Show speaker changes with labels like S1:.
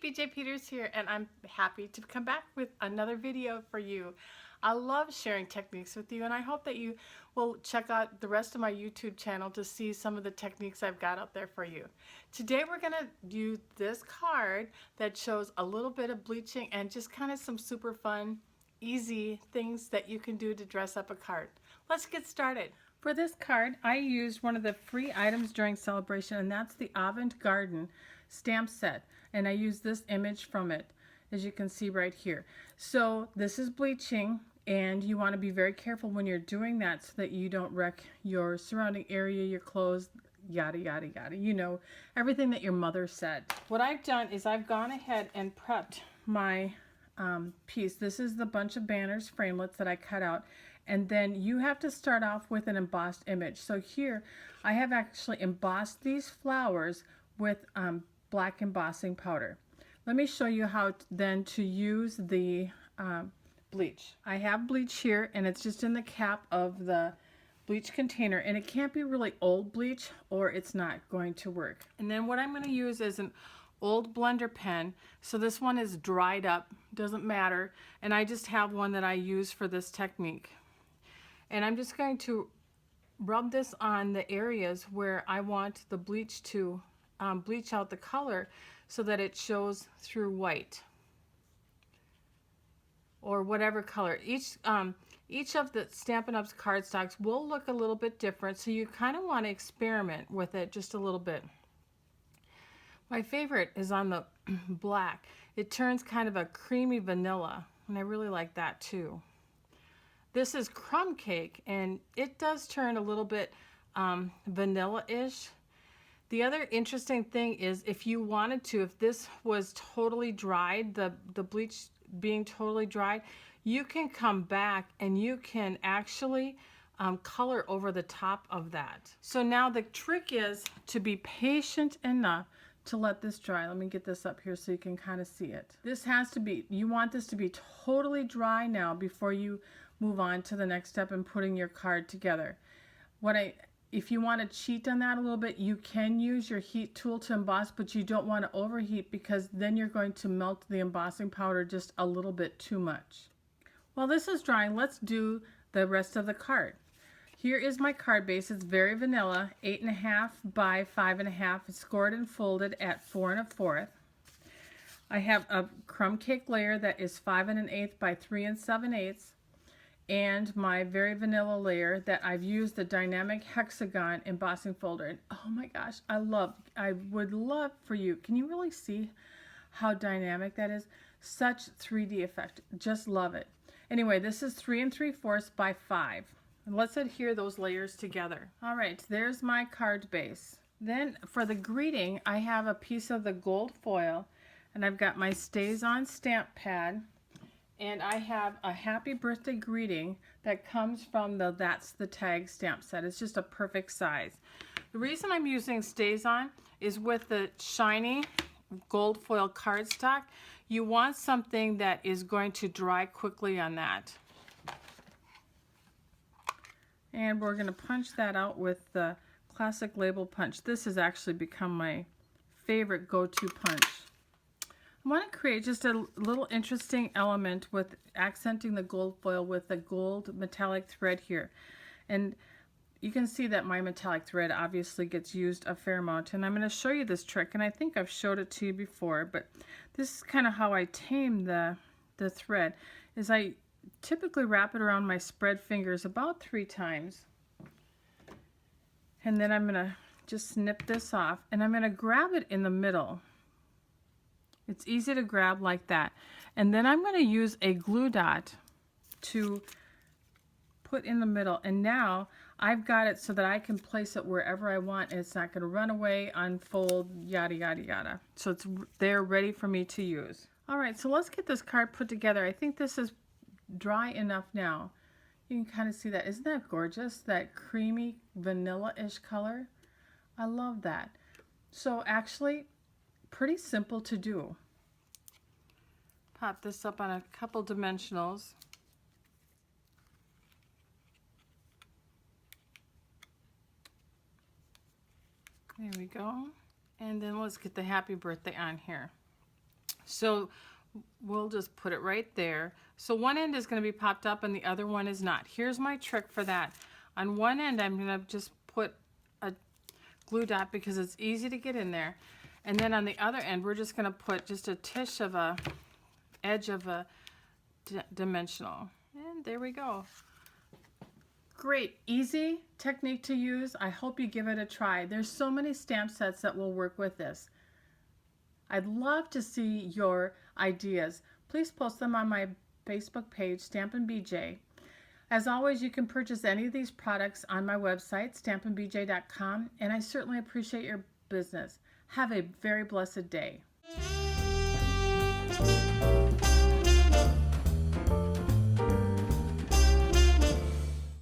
S1: BJ Peters here, and I'm happy to come back with another video for you. I love sharing techniques with you, and I hope that you will check out the rest of my YouTube channel to see some of the techniques I've got out there for you. Today we're going to use this card that shows a little bit of bleaching and just kind of some super fun, easy things that you can do to dress up a card. Let's get started. For this card, I used one of the free items during celebration, and that's the Avant Garden stamp set, and I used this image from it, as you can see right here. So this is bleaching, and you want to be very careful when you're doing that so that you don't wreck your surrounding area, your clothes, yada yada yada, you know, everything that your mother said. What I've done is I've gone ahead and prepped my piece. This is the bunch of banners framelits that I cut out, and then you have to start off with an embossed image. So here I have actually embossed these flowers with black embossing powder. Let me show you how then to use the bleach. I have bleach here, and it's just in the cap of the bleach container, and it can't be really old bleach or it's not going to work. And then what I'm going to use is an old blender pen. So this one is dried up, doesn't matter, and I just have one that I use for this technique. And I'm just going to rub this on the areas where I want the bleach to bleach out the color so that it shows through white or whatever color. Each of the Stampin' Up's cardstocks will look a little bit different, so you kind of want to experiment with it just a little bit. My favorite is on the black. It turns kind of a creamy vanilla, and I really like that too. This is crumb cake, and it does turn a little bit vanilla-ish. The other interesting thing is if you wanted to, if this was totally dried, the bleach being totally dried, you can come back and you can actually color over the top of that. So now the trick is to be patient enough to let this dry. Let me get this up here so you can kind of see it. This has to be, you want this to be totally dry now before you move on to the next step in putting your card together. If you want to cheat on that a little bit, you can use your heat tool to emboss, but you don't want to overheat because then you're going to melt the embossing powder just a little bit too much. While this is drying, let's do the rest of the card. Here is my card base. It's very vanilla, 8.5 by 5.5. It's scored and folded at 4 1/4. I have a crumb cake layer that is 5 1/8 by 3 7/8. And my very vanilla layer that I've used the dynamic hexagon embossing folder. And oh my gosh, I would love for you. Can you really see how dynamic that is? Such 3D effect. Just love it. Anyway, this is 3 3/4 by 5. And let's adhere those layers together. All right, there's my card base. Then for the greeting, I have a piece of the gold foil, and I've got my Stays On stamp pad. And I have a happy birthday greeting that comes from the That's the Tag stamp set. It's just a perfect size. The reason I'm using Stays On is with the shiny gold foil cardstock, you want something that is going to dry quickly on that. And we're going to punch that out with the classic label punch. This has actually become my favorite go-to punch. I want to create just a little interesting element with accenting the gold foil with the gold metallic thread here. And you can see that my metallic thread obviously gets used a fair amount. And I'm going to show you this trick, and I think I've showed it to you before, but this is kind of how I tame the thread, is I typically wrap it around my spread fingers about 3 times. And then I'm going to just snip this off, and I'm going to grab it in the middle. It's easy to grab like that. And then I'm going to use a glue dot to put in the middle. And now I've got it so that I can place it wherever I want, and it's not going to run away, unfold, yada, yada, yada. So it's there ready for me to use. All right, so let's get this card put together. I think this is dry enough now. You can kind of see that. Isn't that gorgeous? That creamy vanilla-ish color. I love that. So actually, pretty simple to do. Pop this up on a couple dimensionals. There we go. And then let's get the happy birthday on here. So we'll just put it right there. So one end is going to be popped up and the other one is not. Here's my trick for that. On one end, I'm going to just put a glue dot because it's easy to get in there. And then on the other end, we're just going to put just a tish of a edge of a dimensional. And there we go. Great, easy technique to use. I hope you give it a try. There's so many stamp sets that will work with this. I'd love to see your ideas. Please post them on my Facebook page, Stampin' BJ. As always, you can purchase any of these products on my website, stampinbj.com, and I certainly appreciate your business. Have a very blessed day.